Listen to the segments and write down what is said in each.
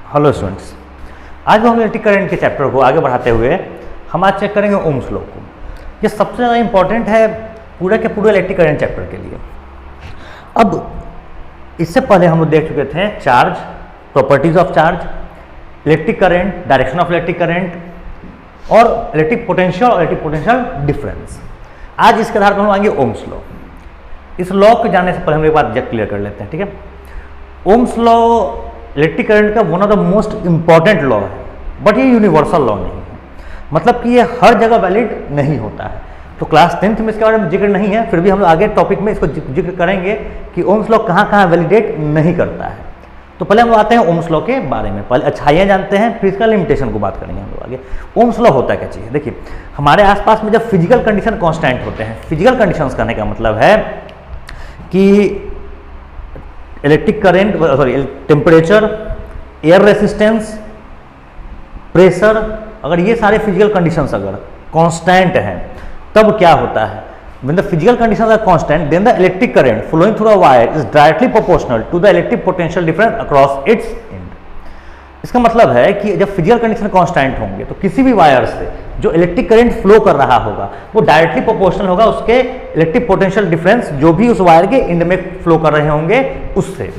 Hello students, आज हम electric current के चैप्टर को आगे बढ़ाते हुए हम आज चेक करेंगे ओम्स लॉ को। ये सबसे ज़्यादा इंपॉर्टेंट है पूरे के पूरे इलेक्ट्रिक करंट चैप्टर के लिए। अब इससे पहले हम लोग देख चुके the charge, properties of charge, electric current, direction of electric current और इलेक्ट्रिक पोटेंशियल डिफरेंस। आज इसके आधार पर हम आएंगे ओम्स लॉ। इस लॉ को जानने से पहले हम एक बात क्लियर कर लेते हैं, ठीक है। ओम्स लॉ इलेक्ट्रिक करंट का one of the most important law है, बट ये यूनिवर्सल लॉ नहीं है, मतलब कि ये हर जगह वैलिड नहीं होता है। तो क्लास 10th में इसके बारे में जिक्र नहीं है, फिर भी हम लोग आगे टॉपिक में इसको जिक्र करेंगे कि ओम्स लॉ कहाँ कहाँ वैलिडेट नहीं करता है। तो पहले हम लोग आते हैं ओम्स लॉ के बारे में। पहले अच्छाइयाँ जानते हैं, फिर इसका लिमिटेशन को बात करेंगे हम लोग आगे। ओम्स लॉ होता है क्या चीज़ है? देखिए, हमारे आसपास में जब फिजिकल कंडीशन कॉन्स्टेंट होते हैं, फिजिकल कंडीशंस कहने का मतलब है कि electric current, temperature, air resistance, pressure, अगर ये सारे फिजिकल कंडीशंस अगर कांस्टेंट हैं तब क्या होता है? When the physical conditions are constant, then the electric current flowing through a wire is directly proportional to the electric potential difference across its end. इसका मतलब है कि जब फिजिकल कंडीशन कांस्टेंट होंगे तो किसी भी वायर से जो इलेक्ट्रिक करंट फ्लो कर रहा होगा वो डायरेक्टली प्रोपोर्शनल होगा उसके इलेक्ट्रिक पोटेंशियल डिफरेंस जो भी उस वायर के एंड में फ्लो कर रहे होंगे उससे।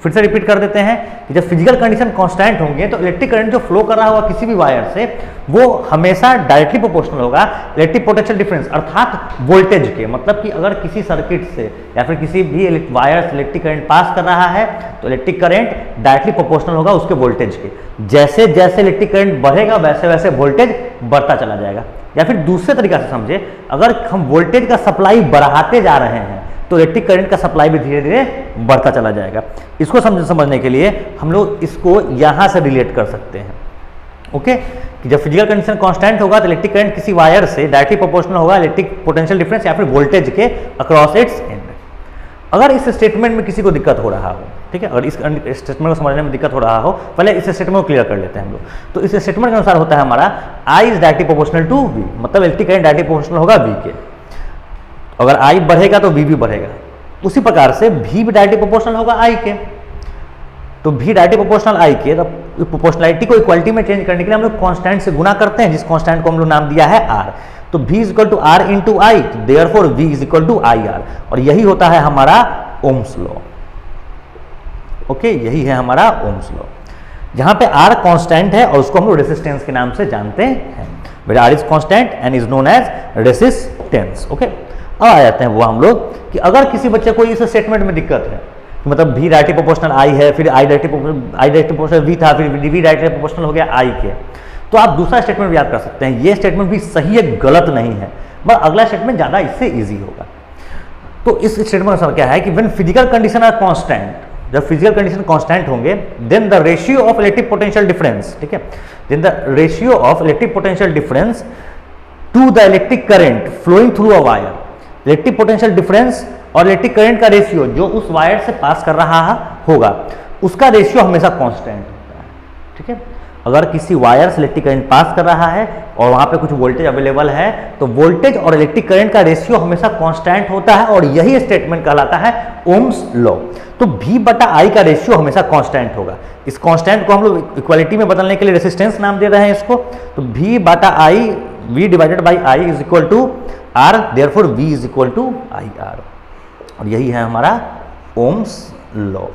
फिर से रिपीट कर देते हैं कि जब फिजिकल कंडीशन कांस्टेंट होंगे तो इलेक्ट्रिक करंट जो फ्लो कर रहा होगा किसी भी वायर से वो हमेशा डायरेक्टली प्रोपोर्शनल होगा इलेक्ट्रिक पोटेंशियल डिफरेंस अर्थात वोल्टेज के। मतलब कि अगर किसी सर्किट से या फिर किसी भी वायर से इलेक्ट्रिक करंट पास कर रहा है तो इलेक्ट्रिक करंट डायरेक्टली प्रोपोर्शनल होगा उसके वोल्टेज के। जैसे जैसे इलेक्ट्रिक करंट बढ़ेगा वैसे वैसे वोल्टेज बढ़ता चला जाएगा। या फिर दूसरे तरीका से समझे, अगर हम वोल्टेज का सप्लाई बढ़ाते जा रहे हैं तो इलेक्ट्रिक करंट का सप्लाई भी धीरे धीरे बढ़ता चला जाएगा। इसको समझने के लिए हम लोग इसको यहां से रिलेट कर सकते हैं, ओके, कि जब फिजिकल कंडीशन कांस्टेंट होगा तो इलेक्ट्रिक करंट किसी वायर से डायरेक्टली प्रोपोर्शनल होगा इलेक्ट्रिक पोटेंशियल डिफरेंस या फिर वोल्टेज के अक्रॉस इट्स एंड। अगर इस स्टेटमेंट में किसी को दिक्कत हो रहा हो, ठीक है, अगर इस स्टेटमेंट को समझने में दिक्कत हो रहा हो, पहले इस स्टेटमेंट को क्लियर कर लेते हैं हम लोग। तो इस स्टेटमेंट के अनुसार होता है हमारा I is directly proportional to V, मतलब इलेक्ट्रिक करंट डायरेक्टली प्रोपोर्शनल होगा V के। अगर I बढ़ेगा तो V भी बढ़ेगा, उसी प्रकार से V भी डायरेक्टली प्रोपोर्शनल होगा I के। तो V डायरेक्टली प्रोपोर्शनल I के, तो प्रोपोर्शनलिटी को इक्वालिटी में चेंज करने के लिए हम लोग कांस्टेंट से गुना करते हैं, जिस कांस्टेंट को हम लोग नाम दिया है R। तो V is equal to R into I, therefore V is equal to IR, और यही होता है हमारा ओम्स लॉ। ओके, यही है हमारा ओम्स लॉ, जहां पे R कांस्टेंट है और उसको हम लोग रेसिस्टेंस के नाम से जानते हैं। Where R is constant and is known as resistance. Okay, अब आ जाते हैं वो हम लोग कि अगर किसी बच्चे को इस स्टेटमेंट में दिक्कत है, मतलब V डायरेक्टली प्रोपोर्शनल I है, फिर I डायरेक्टली प्रोपोर्शनल V था, फिर V डायरेक्टली प्रोपोर्शनल हो गया I के, तो आप दूसरा स्टेटमेंट भी याद कर सकते हैं। ये स्टेटमेंट भी सही है, गलत नहीं है, बट अगला स्टेटमेंट ज्यादा इससे ईजी होगा। तो इस स्टेटमेंट का क्या है कि when physical condition are constant, जब फिजिकल कंडीशन कांस्टेंट होंगे, then the ratio of electric potential difference, ठीक है, then the ratio of electric potential difference to the electric current flowing through a wire, electric potential difference और electric current का ratio जो उस wire से पास कर रहा होगा उसका रेशियो हमेशा कांस्टेंट होता है, ठीक है। अगर किसी वायर से इलेक्ट्रिक करंट पास कर रहा है और वहां पे कुछ वोल्टेज अवेलेबल है तो वोल्टेज और इलेक्ट्रिक करंट का रेशियो हमेशा कांस्टेंट होता है, और यही स्टेटमेंट कहलाता है ओम्स लॉ। तो V बटा I का रेशियो हमेशा कांस्टेंट होगा। इस कांस्टेंट को हम लोग इक्वालिटी में बदलने के लिए रेसिस्टेंस नाम दे रहे हैं इसको। तो V बटा I, V divided by I is equal to R, therefore V is equal to IR, और यही है हमारा ओम्स लॉ।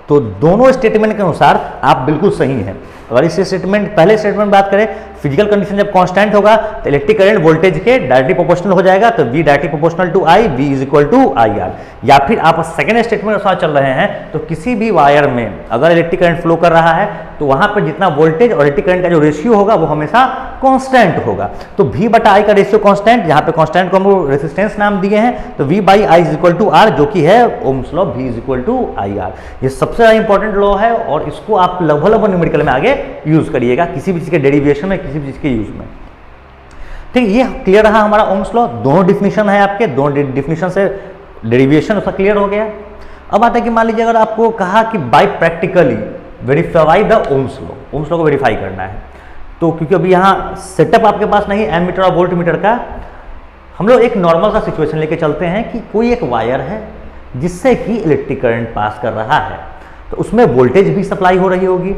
तो दोनों स्टेटमेंट के अनुसार आप बिल्कुल सही हैं। अगर इस स्टेटमेंट, पहले स्टेटमेंट बात करें, फिजिकल कंडीशन जब कांस्टेंट होगा तो इलेक्ट्रिक करंट वोल्टेज के डायरेक्टली प्रोपोर्शनल हो जाएगा, तो V directly proportional to I, V is equal to IR। या फिर आप सेकेंड स्टेटमेंट के साथ चल रहे हैं तो किसी भी वायर में अगर इलेक्ट्रिक करंट फ्लो कर रहा है तो वहां पर जितना वोल्टेज और इलेक्ट्रिक करंट का जो रेशियो होगा वो हमेशा कांस्टेंट होगा। तो V बटा I का रेशियो कांस्टेंट, जहां पे कांस्टेंट को हम लोग रेसिस्टेंस नाम दिए हैं, तो V by I is equal to R, जो कि है Ohm's law, V is equal to IR। ये सबसे ज्यादा इंपॉर्टेंट लॉ है और इसको आप लगभग न्यूमेरिकल में आगे यूज करिएगा, किसी भी चीज के डेरिवेशन में, किसी भी चीज के यूज में। ठीक, ये क्लियर रहा हमारा ओम्स लॉ। दोनों डिफिनेशन है आपके, दोनों डिफिनेशन से डेरिवेशन उसका क्लियर हो गया। अब आता है कि मान लीजिए अगर आपको कहा कि by practically verify the Ohm's law, Ohm's law को वेरीफाई करना है, तो क्योंकि अभी यहाँ सेटअप आपके पास नहीं है एमीटर और वोल्ट मीटर का, हम लोग एक नॉर्मल सा सिचुएशन लेके चलते हैं कि कोई एक वायर है जिससे कि इलेक्ट्रिक करंट पास कर रहा है, तो उसमें वोल्टेज भी सप्लाई हो रही होगी।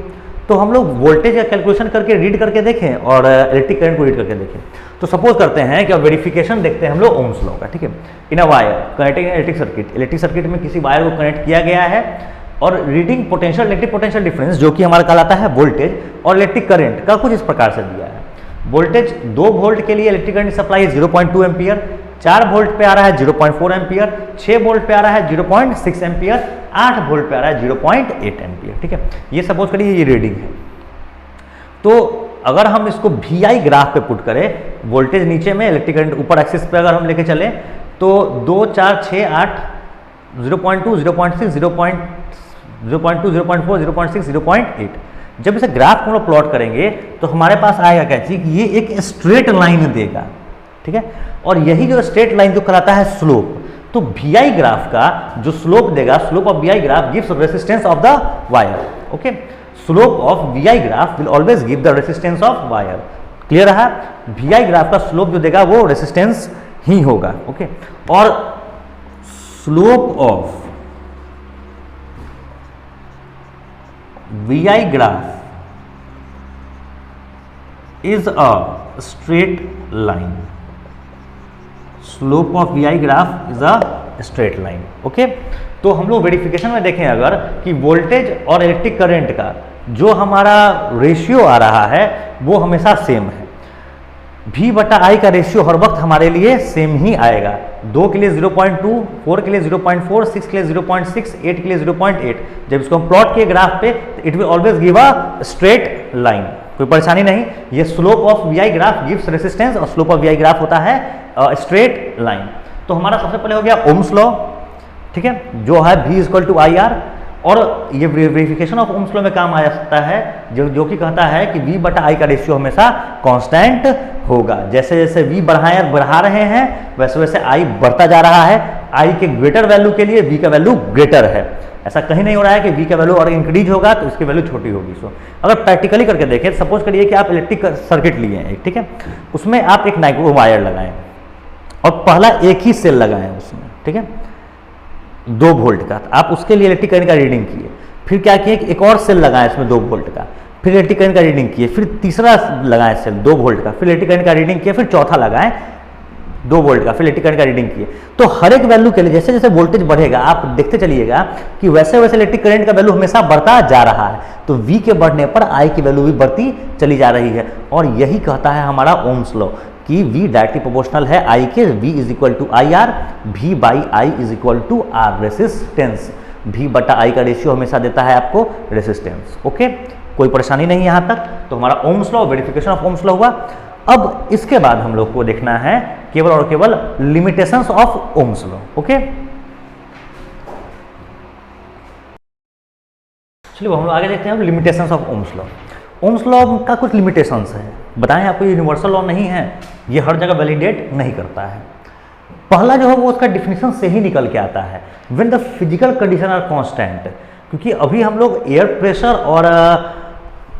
तो हम लोग वोल्टेज का कैलकुलेशन करके रीड करके देखें और इलेक्ट्रिक करंट को रीड करके देखें। तो सपोज करते हैं कि अब वेरिफिकेशन देखते हैं हम लोग ओम्स लॉ का, ठीक है। In a wire connecting electric circuit में किसी वायर को कनेक्ट किया गया है और reading potential electric potential difference जो कि हमारा कहलाता है वोल्टेज और इलेक्ट्रिक करंट का कुछ इस प्रकार से दिया है। वोल्टेज 2 वोल्ट के लिए electric current supply 0.2 ampere, 4 volt पे आ रहा है 0.4 एम्पियर, 6 वोल्ट पे आ रहा है 0.6 एम्पियर, 8 वोल्ट पे आ रहा है 0.8 एम्पियर, ठीक है। ये सपोज करिए ये रीडिंग है। तो अगर हम इसको VI ग्राफ पे पुट करें, वोल्टेज नीचे में इलेक्ट्रिक करंट ऊपर एक्सिस पे अगर हम लेके चलें तो 2, 4, 6, 8, 0.2, 0.6, 0.2, 0.4, 0.6, 0.8। जब इसे ग्राफ को हम लोग प्लॉट करेंगे तो हमारे पास आएगा क्या चीज, ये एक स्ट्रेट लाइन देगा, ठीक है। और यही जो स्ट्रेट लाइन जो कहलाता है स्लोप, तो VI ग्राफ का जो स्लोप देगा, slope of VI graph gives resistance of the wire, okay. Slope of VI graph will always give the resistance of wire. Clear है? VI ग्राफ का स्लोप जो देगा वो रेसिस्टेंस ही होगा, ओके। और slope of VI graph is a straight line. Slope of VI graph is a straight line. Okay, तो हम लोग वेरिफिकेशन में देखें अगर कि वोल्टेज और इलेक्ट्रिक करंट का जो हमारा रेशियो आ रहा है वो हमेशा सेम है। V बटा I का रेशियो हर वक्त हमारे लिए सेम ही आएगा। 2 के लिए 0.2, 4 के लिए 0.4, 6 के लिए 0.6, 8 के लिए 0.8। जब इसको हम प्लॉट किए ग्राफ पे तो it will always give a straight line, कोई परेशानी नहीं। ये slope of VI graph gives resistance और स्लोप ऑफ VI ग्राफ होता है स्ट्रेट लाइन। तो हमारा सबसे पहले हो गया ओम्स लॉ, ठीक है, जो है V = IR। और ये वेरिफिकेशन ऑफ ओम्स लॉ में काम आ सकता है जो कि कहता है कि V बटा I का रेशियो हमेशा कांस्टेंट होगा। जैसे जैसे V बढ़ा रहे हैं वैसे वैसे I बढ़ता जा रहा है। I के ग्रेटर वैल्यू के लिए V का वैल्यू ग्रेटर है। ऐसा कहीं नहीं हो रहा है कि V का वैल्यू और इंक्रीज होगा तो इसकी वैल्यू छोटी होगी। सो अगर प्रैक्टिकली करके देखें, सपोज करिए कि आप इलेक्ट्रिक सर्किट लिए हैं एक, ठीक है, उसमें आप एक नाइक्रो वायर लगाएं और पहला एक ही सेल लगाएं उसमें, ठीक है, 2 वोल्ट का। आप उसके लिए इलेक्ट्रिक करंट का रीडिंग किए, फिर क्या किए कि एक और सेल लगाएं इसमें 2 वोल्ट का, फिर इलेक्ट्रिक करंट का रीडिंग किए, फिर तीसरा लगाएं सेल 2 वोल्ट का, फिर इलेक्ट्रिक करंट का रीडिंग किए, फिर चौथा लगाएं 2 वोल्ट का, फिर इलेक्ट्रिक करंट का रीडिंग किए। तो हर एक वैल्यू के लिए जैसे जैसे वोल्टेज बढ़ेगा आप देखते चलिएगा कि वैसे वैसे इलेक्ट्रिक करंट का वैल्यू हमेशा बढ़ता जा रहा है। तो V के बढ़ने पर I की वैल्यू भी बढ़ती चली जा रही है। और यही कहता है हमारा ओम्स लॉ कि V डायरेक्टली प्रोपोर्शनल है I के, V = IR, V by I = R resistance. V बटा I का रेशियो हमेशा देता है आपको रेसिस्टेंस, ओके, कोई परेशानी नहीं यहां तक। तो हमारा Ohm's law, verification of Ohm's law हुआ। अब इसके बाद हम लोग को देखना है केवल और केवल limitations of Ohm's law, okay. चलिए हम लोग आगे देखते हैं limitations of ohms law. Ohm's law का कुछ लिमिटेशंस है, बताएं आपको यूनिवर्सल लॉ नहीं है, ये हर जगह वैलिडेट नहीं करता है। पहला जो है वो उसका डिफिनीशन से ही निकल के आता है, when the physical condition are constant. क्योंकि अभी हम लोग एयर प्रेशर और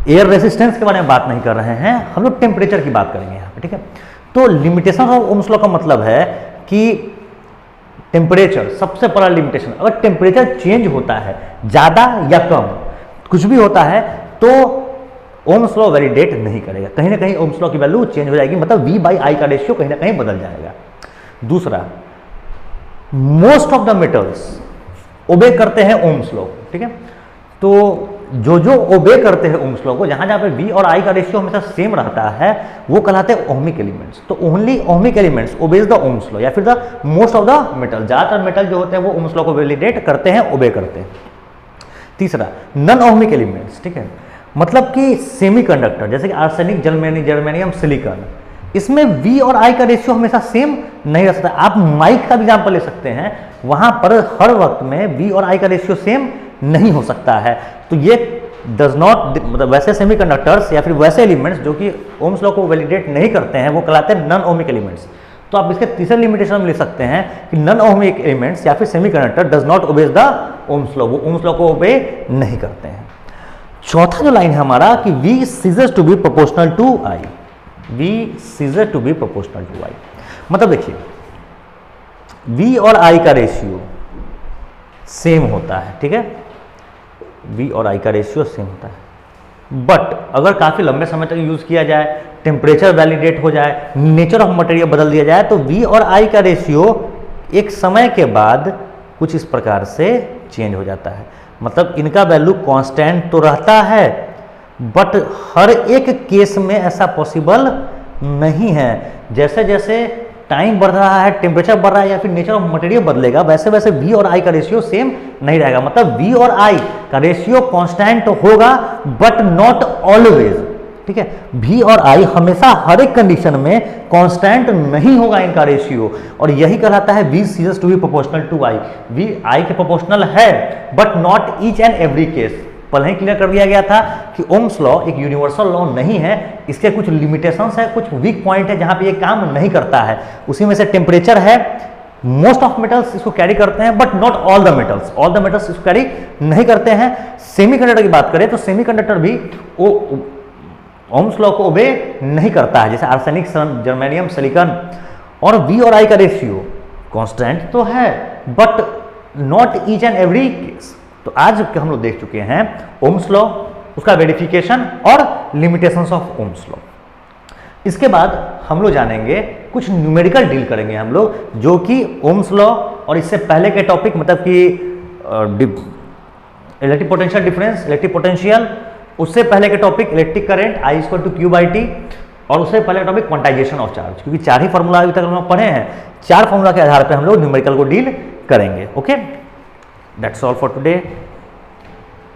एयर रेसिस्टेंस के बारे में बात नहीं कर रहे हैं, हम लोग टेम्परेचर की बात करेंगे यहाँ पे, ठीक है। तो लिमिटेशन ऑफ ओम्स लॉ का मतलब है कि टेम्परेचर सबसे बड़ा लिमिटेशन, अगर टेम्परेचर चेंज होता है ज़्यादा या कम कुछ भी होता है तो ओम्स लॉ वैलिडेट नहीं करेगा। कहीं ना कहीं ओम्स लॉ की वैल्यू चेंज हो जाएगी, मतलब V by I का रेशियो कहीं ना कहीं बदल जाएगा। दूसरा, मोस्ट ऑफ द मेटल्स ओबे करते हैं ओम्स लॉ, ठीक है। तो जो जो ओबे करते हैं ओम्स लॉ को, जहां जहां पे V और I का रेशियो हमेशा सेम रहता है वो कहलाते हैं ओहमिक एलिमेंट्स। तो only ohmic elements obeys the Ohm's law, या फिर the most of the metal, ज्यादातर मेटल जो होते हैं वो ओम्स लॉ को वैलिडेट करते हैं, ओबे करते हैं। तीसरा, नॉन ओहमिक एलिमेंट्स, ठीक है, मतलब कि सेमीकंडक्टर जैसे कि आर्सेनिक, जर्मेनियम, सिलिकॉन, इसमें V और I का रेशियो हमेशा सेम नहीं रह सकता। आप माइक का एग्जांपल ले सकते हैं, वहां पर हर वक्त में V और I का रेशियो सेम नहीं हो सकता है। तो ये डज नॉट, मतलब वैसे सेमीकंडक्टर्स या फिर वैसे एलिमेंट्स जो कि ओम्स लॉ को वैलिडेट नहीं करते हैं वो कहलाते हैं नॉन ओहमिक एलिमेंट्स। तो आप इसके तीसरे लिमिटेशन में ले सकते हैं कि नॉन ओहमिक एलिमेंट्स या फिर semiconductor does not obey the Ohm's law, वो ओम्स लॉ को ओबे नहीं करते हैं। चौथा जो लाइन है हमारा कि V ceases to be proportional to I, V ceases to be proportional to I, मतलब देखिए V और I का रेशियो सेम होता है, ठीक है, V और I का रेशियो सेम होता है। बट अगर काफ़ी लंबे समय तक यूज़ किया जाए, टेम्परेचर वैलिडेट हो जाए, नेचर ऑफ मटेरियल बदल दिया जाए, तो V और I का रेशियो एक समय के बाद कुछ इस प्रकार से चेंज हो जाता है। मतलब इनका वैल्यू कांस्टेंट तो रहता है, बट हर एक केस में ऐसा पॉसिबल नहीं है। जैसे जैसे टाइम बढ़ रहा है, टेम्परेचर बढ़ रहा है या फिर नेचर ऑफ मटेरियल बदलेगा, वैसे वैसे V और I का रेशियो सेम नहीं रहेगा। मतलब V और I का रेशियो कांस्टेंट होगा बट नॉट ऑलवेज, ठीक है। V और I हमेशा हर एक कंडीशन में कांस्टेंट नहीं होगा इनका रेशियो, और यही कहलाता है V ceases to be proportional to I। V I के प्रोपोर्शनल है but not each and every case. पहले ही क्लियर कर दिया गया था कि ओम्स लॉ एक यूनिवर्सल लॉ नहीं है, इसके कुछ लिमिटेशंस है, कुछ वीक पॉइंट है जहां पे ये काम नहीं करता है। उसी में से टेम्परेचर है। मोस्ट ऑफ मेटल्स इसको कैरी करते हैं but not all the metals, all the metals इसको कैरी नहीं करते हैं। सेमीकंडक्टर की बात करें तो सेमीकंडक्टर भी ओम्स लॉ को ओबे नहीं करता है, जैसे आर्सेनिक, जर्मेनियम, सिलिकॉन। और V और I का रेशियो कांस्टेंट तो है but not each and every case. तो आज हम लोग देख चुके हैं ओम्स लॉ, उसका वेरिफिकेशन और लिमिटेशंस ऑफ ओम्स लॉ। इसके बाद हम लोग जानेंगे कुछ न्यूमेरिकल डील करेंगे हम लोग, जो कि ओम्स लॉ और इससे पहले के टॉपिक मतलब कि electric potential difference, electric potential, उससे पहले के topic electric current I = Q/T, और उससे पहले का टॉपिक क्वांटाइजेशन ऑफ चार्ज। क्योंकि 4 ही फॉर्मूला अभी तक हम लोग पढ़े हैं, 4 फॉर्मूला के आधार पर हम लोग न्यूमेरिकल को डील करेंगे। Okay, that's all for today.